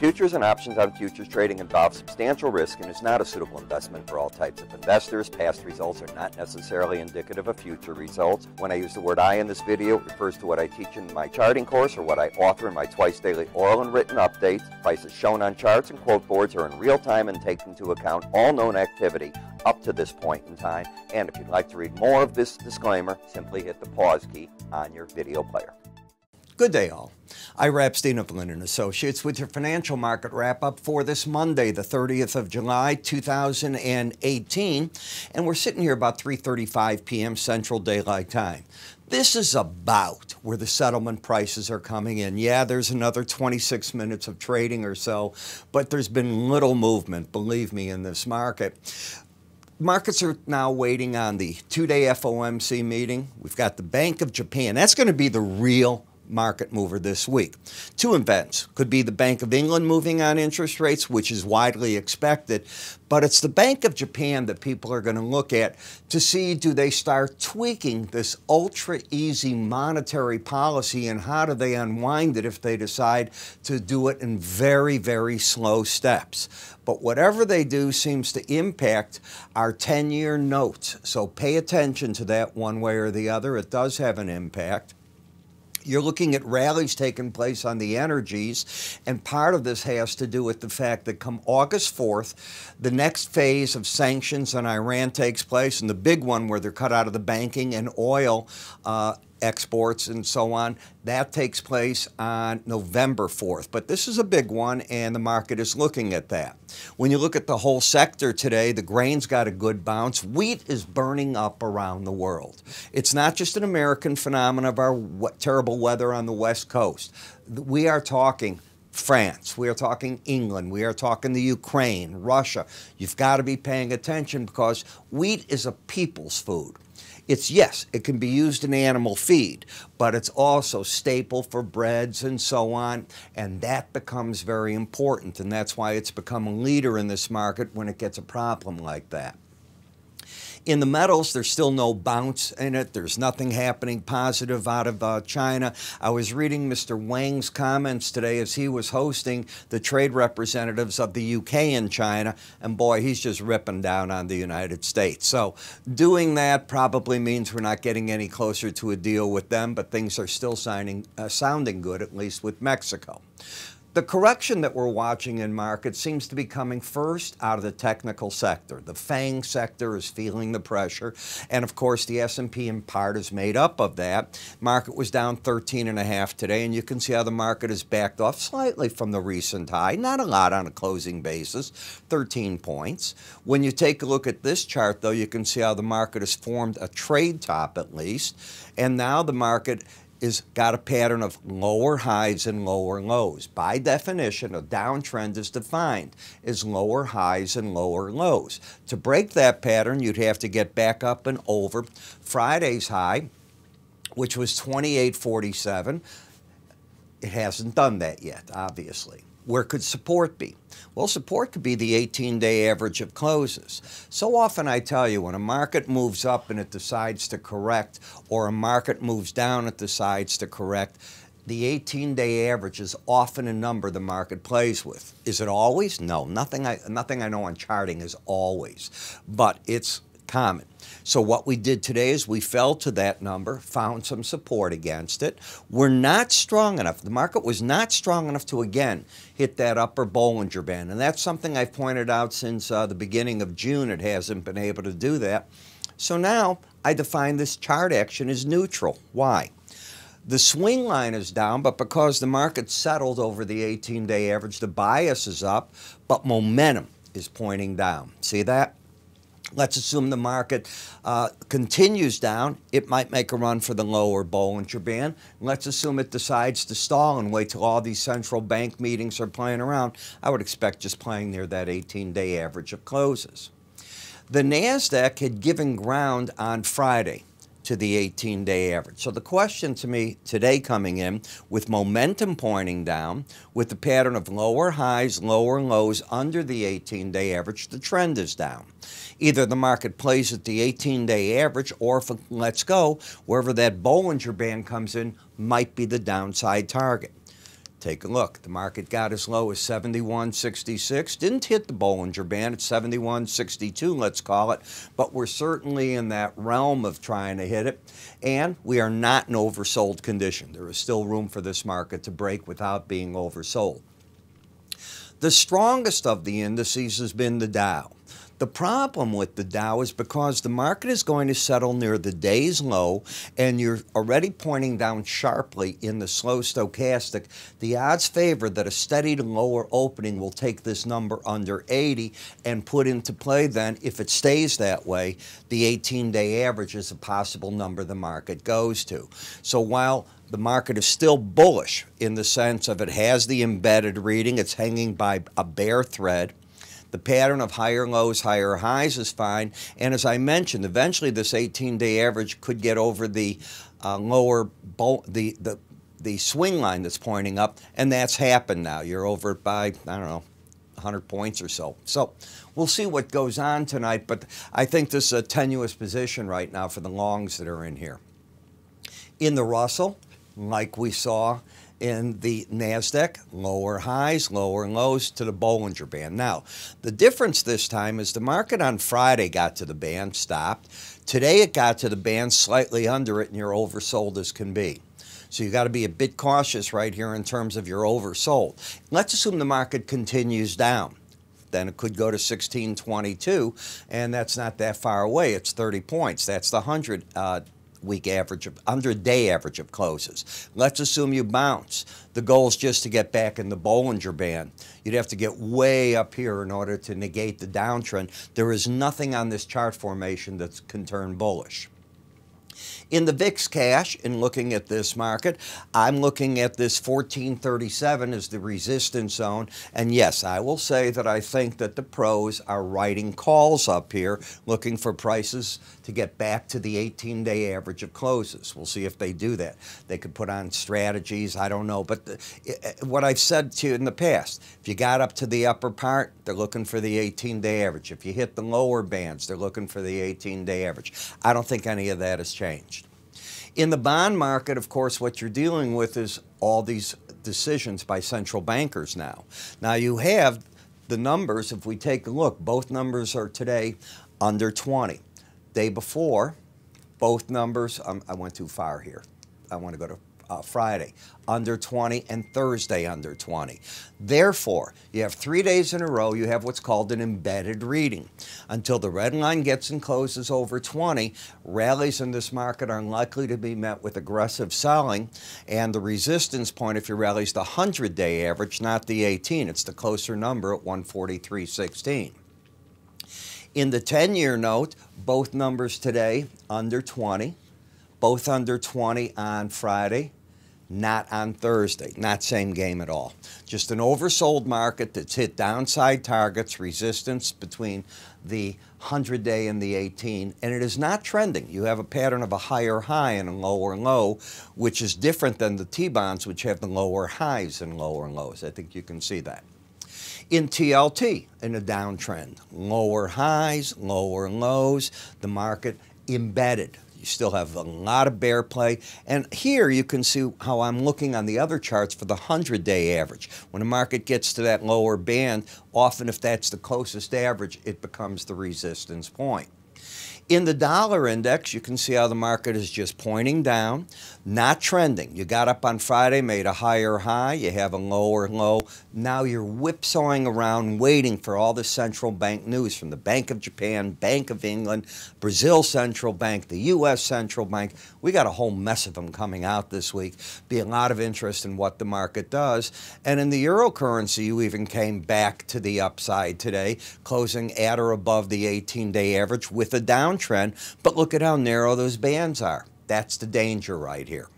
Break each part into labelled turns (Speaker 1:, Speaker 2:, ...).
Speaker 1: Futures and options on futures trading involve substantial risk and is not a suitable investment for all types of investors. Past results are not necessarily indicative of future results. When I use the word I in this video, it refers to what I teach in my charting course or what I author in my twice daily oral and written updates. Prices shown on charts and quote boards are in real time and take into account all known activity up to this point in time. And if you'd like to read more of this disclaimer, simply hit the pause key on your video player.
Speaker 2: Good day, all. Ira Epstein of Linn Associates with your financial market wrap-up for this Monday, the 30th of July, 2018. And we're sitting here about 3:35 p.m. Central Daylight Time. This is about where the settlement prices are coming in. Yeah, there's another 26 minutes of trading or so, but there's been little movement, believe me, in this market. Markets are now waiting on the two-day FOMC meeting. We've got the Bank of Japan. That's going to be the real market mover this week. Two events. Could be the Bank of England moving on interest rates, which is widely expected, but it's the Bank of Japan that people are going to look at to see, do they start tweaking this ultra easy monetary policy, and how do they unwind it if they decide to do it in very, very slow steps. But whatever they do seems to impact our 10-year notes. So pay attention to that one way or the other. It does have an impact. You're looking at rallies taking place on the energies, and part of this has to do with the fact that come August 4th, the next phase of sanctions on Iran takes place, and the big one where they're cut out of the banking and oil exports and so on, that takes place on November 4th. But this is a big one, and the market is looking at that. When you look at the whole sector today, the grain's got a good bounce. Wheat is burning up around the world. It's not just an American phenomenon of our terrible weather on the West Coast. We are talking France, we are talking England, we are talking the Ukraine, Russia. You've got to be paying attention because wheat is a people's food. It's, yes, it can be used in animal feed, but it's also staple for breads and so on, and that becomes very important, and that's why it's become a leader in this market when it gets a problem like that. In the metals, there's still no bounce in it. There's nothing happening positive out of China. I was reading Mr. Wang's comments today as he was hosting the trade representatives of the UK in China, and boy, he's just ripping down on the United States. So doing that probably means we're not getting any closer to a deal with them, but things are still sounding good, at least with Mexico. The correction that we're watching in markets seems to be coming first out of the technical sector. The FANG sector is feeling the pressure, and of course the S&P in part is made up of that. Market was down 13.5 today, and you can see how the market has backed off slightly from the recent high. Not a lot on a closing basis, 13 points. When you take a look at this chart, though, you can see how the market has formed a trade top at least, and now the market is got a pattern of lower highs and lower lows. By definition, a downtrend is defined as lower highs and lower lows. To break that pattern, you'd have to get back up and over Friday's high, which was 28.47. It hasn't done that yet, obviously. Where could support be? Well, support could be the 18-day average of closes. So often I tell you, when a market moves up and it decides to correct, or a market moves down and it decides to correct, the 18-day average is often a number the market plays with. Is it always? No, nothing I know on charting is always, but it's common. So what we did today is we fell to that number, found some support against it. We're not strong enough. The market was not strong enough to, again, hit that upper Bollinger Band. And that's something I've pointed out since the beginning of June. It hasn't been able to do that. So now I define this chart action as neutral. Why? The swing line is down, but because the market settled over the 18-day average, the bias is up, but momentum is pointing down. See that? Let's assume the market continues down. It might make a run for the lower Bollinger Band. Let's assume it decides to stall and wait till all these central bank meetings are playing around. I would expect just playing near that 18-day average of closes. The NASDAQ had given ground on Friday to the 18-day average. So the question to me today coming in, with momentum pointing down, with the pattern of lower highs, lower lows under the 18-day average, the trend is down. Either the market plays at the 18-day average, or if it lets go, wherever that Bollinger Band comes in might be the downside target. Take a look. The market got as low as 71.66. Didn't hit the Bollinger Band at 71.62, let's call it. But we're certainly in that realm of trying to hit it. And we are not in oversold condition. There is still room for this market to break without being oversold. The strongest of the indices has been the Dow. The problem with the Dow is because the market is going to settle near the day's low, and you're already pointing down sharply in the slow stochastic. The odds favor that a steady to lower opening will take this number under 80 and put into play then, if it stays that way, the 18-day average is a possible number the market goes to. So while the market is still bullish in the sense of it has the embedded reading, it's hanging by a bare thread. The pattern of higher lows, higher highs is fine. And as I mentioned, eventually this 18-day average could get over the the swing line that's pointing up, and that's happened now. You're over it by, I don't know, 100 points or so. So we'll see what goes on tonight, but I think this is a tenuous position right now for the longs that are in here. In the Russell, like we saw in the NASDAQ, lower highs, lower lows to the Bollinger Band. Now, the difference this time is the market on Friday got to the band, stopped. Today it got to the band, slightly under it, and you're oversold as can be. So you got to be a bit cautious right here in terms of your oversold. Let's assume the market continues down. Then it could go to 1622, and that's not that far away. It's 30 points. That's the 100-week average, 100-day average of closes. Let's assume you bounce. The goal is just to get back in the Bollinger Band. You'd have to get way up here in order to negate the downtrend. There is nothing on this chart formation that can turn bullish. In the VIX cash, in looking at this market, I'm looking at this 1437 as the resistance zone. And yes, I will say that I think that the pros are writing calls up here, looking for prices to get back to the 18-day average of closes. We'll see if they do that. They could put on strategies, I don't know. But what I've said to you in the past, if you got up to the upper part, they're looking for the 18-day average. If you hit the lower bands, they're looking for the 18-day average. I don't think any of that has changed. In the bond market, of course, what you're dealing with is all these decisions by central bankers now. Now you have the numbers. If we take a look, both numbers are today under 20. Day before, both numbers, I went too far here. I want to go to Friday, under 20, and Thursday, under 20. Therefore, you have 3 days in a row, you have what's called an embedded reading. Until the red line gets and closes over 20, rallies in this market are unlikely to be met with aggressive selling, and the resistance point, if you rally, is the 100-day average, not the 18. It's the closer number at 143.16. In the 10-year note, both numbers today under 20, both under 20 on Friday, not on Thursday. Not same game at all. Just an oversold market that's hit downside targets, resistance between the 100-day and the 18, and it is not trending. You have a pattern of a higher high and a lower low, which is different than the T-bonds, which have the lower highs and lower lows. I think you can see that. In TLT, in a downtrend, lower highs, lower lows, the market embedded. You still have a lot of bear play. And here you can see how I'm looking on the other charts for the 100-day average. When the market gets to that lower band, often if that's the closest average, it becomes the resistance point. In the dollar index, you can see how the market is just pointing down, not trending. You got up on Friday, made a higher high, you have a lower low. Now you're whipsawing around waiting for all the central bank news from the Bank of Japan, Bank of England, Brazil Central Bank, the U.S. Central Bank. We got a whole mess of them coming out this week. Be a lot of interest in what the market does. And in the eurocurrency, you even came back to the upside today, closing at or above the 18-day average with a downtrend. But look at how narrow those bands are. That's the danger right here.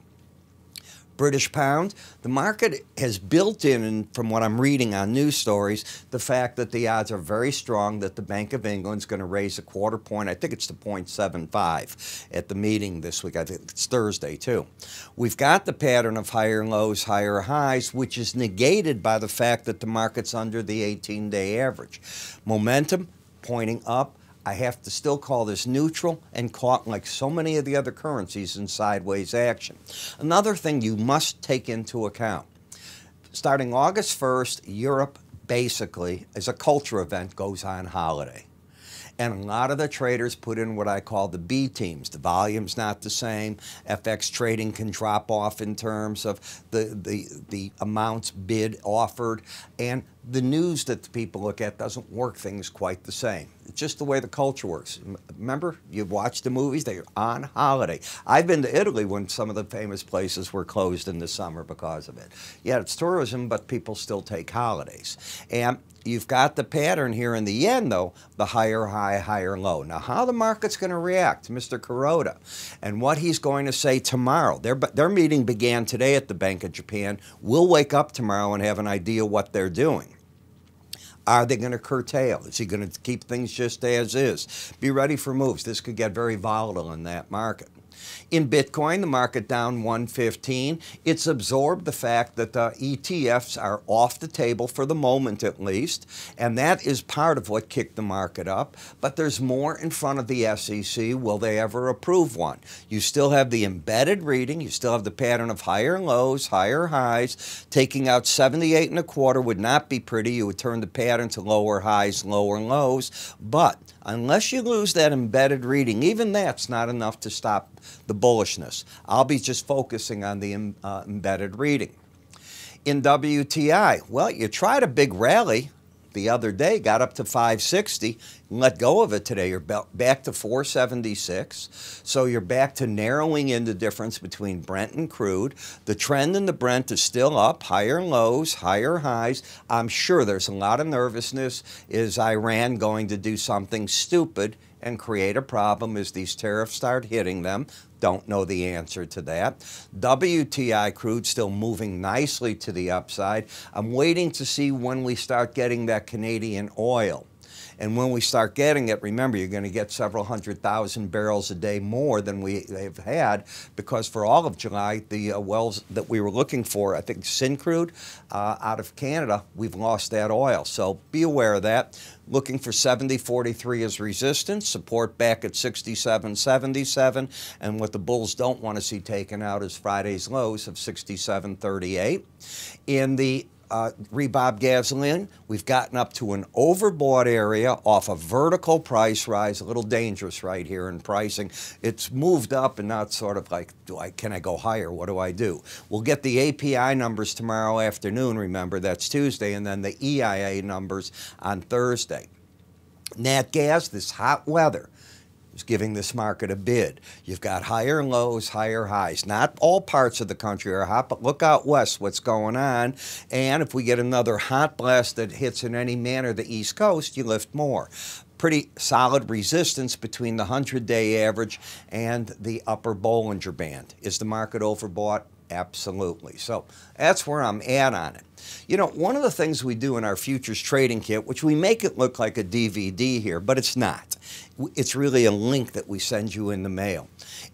Speaker 2: British pound, the market has built in, and from what I'm reading on news stories, the fact that the odds are very strong that the Bank of England is going to raise a quarter point. I think it's to 0.75 at the meeting this week. I think it's Thursday too. We've got the pattern of higher lows, higher highs, which is negated by the fact that the market's under the 18-day average. Momentum pointing up. I have to still call this neutral and caught like so many of the other currencies in sideways action. Another thing you must take into account, starting August 1st, Europe basically, as a culture event, goes on holiday. And a lot of the traders put in what I call the B teams. The volume's not the same. FX trading can drop off in terms of the amounts bid, offered, and the news that the people look at doesn't work things quite the same. It's just the way the culture works. Remember, you've watched the movies, they're on holiday. I've been to Italy when some of the famous places were closed in the summer because of it. Yeah, it's tourism, but people still take holidays. And you've got the pattern here in the yen, though, the higher high, higher low. Now, how the market's going to react to Mr. Kuroda and what he's going to say tomorrow. Their meeting began today at the Bank of Japan. We'll wake up tomorrow and have an idea what they're doing. Are they going to curtail? Is he going to keep things just as is? Be ready for moves. This could get very volatile in that market. In Bitcoin, the market down 115. It's absorbed the fact that the ETFs are off the table for the moment at least, and that is part of what kicked the market up. But there's more in front of the SEC. Will they ever approve one? You still have the embedded reading. You still have the pattern of higher lows, higher highs. Taking out 78 1/4 would not be pretty. You would turn the pattern to lower highs, lower lows. But unless you lose that embedded reading, even that's not enough to stop the bullishness. I'll be just focusing on the embedded reading. In WTI, well, you tried a big rally the other day, got up to 560, and let go of it today. You're back to 476. So you're back to narrowing in the difference between Brent and crude. The trend in the Brent is still up, higher lows, higher highs. I'm sure there's a lot of nervousness. Is Iran going to do something stupid and create a problem as these tariffs start hitting them? Don't know the answer to that. WTI crude still moving nicely to the upside. I'm waiting to see when we start getting that Canadian oil. And when we start getting it, remember, you're going to get several 100,000 barrels a day more than we have had, because for all of July, the wells that we were looking for, I think Syncrude out of Canada, we've lost that oil. So be aware of that. Looking for 70.43 as resistance, support back at 67.77, and what the bulls don't want to see taken out is Friday's lows of 67.38. In the Rebob gasoline, we've gotten up to an overbought area off a vertical price rise, a little dangerous right here in pricing. It's moved up and now it's sort of like, can I go higher? What do I do? We'll get the API numbers tomorrow afternoon, remember, that's Tuesday, and then the EIA numbers on Thursday. Nat gas, this hot weather is giving this market a bid. You've got higher lows, higher highs. Not all parts of the country are hot, but look out west what's going on. And if we get another hot blast that hits in any manner the East Coast, you lift more. Pretty solid resistance between the 100-day average and the upper Bollinger Band. Is the market overbought? Absolutely. So that's where I'm at on it. You know, one of the things we do in our futures trading kit, which we make it look like a DVD here, but it's not. It's really a link that we send you in the mail,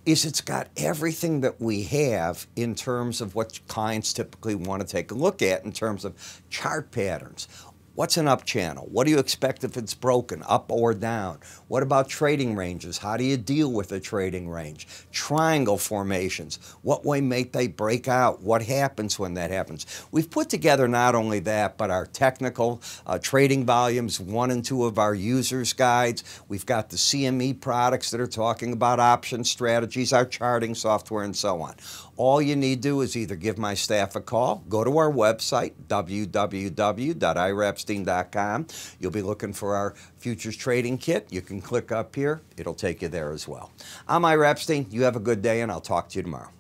Speaker 2: is it's got everything that we have in terms of what clients typically want to take a look at in terms of chart patterns. What's an up channel? What do you expect if it's broken, up or down? What about trading ranges? How do you deal with a trading range? Triangle formations. What way might they break out? What happens when that happens? We've put together not only that, but our technical trading volumes, 1 and 2 of our users' guides. We've got the CME products that are talking about option strategies, our charting software, and so on. All you need to do is either give my staff a call, go to our website, www.iraepstein.com. You'll be looking for our futures trading kit. You can click up here. It'll take you there as well. I'm Ira Epstein. You have a good day, and I'll talk to you tomorrow.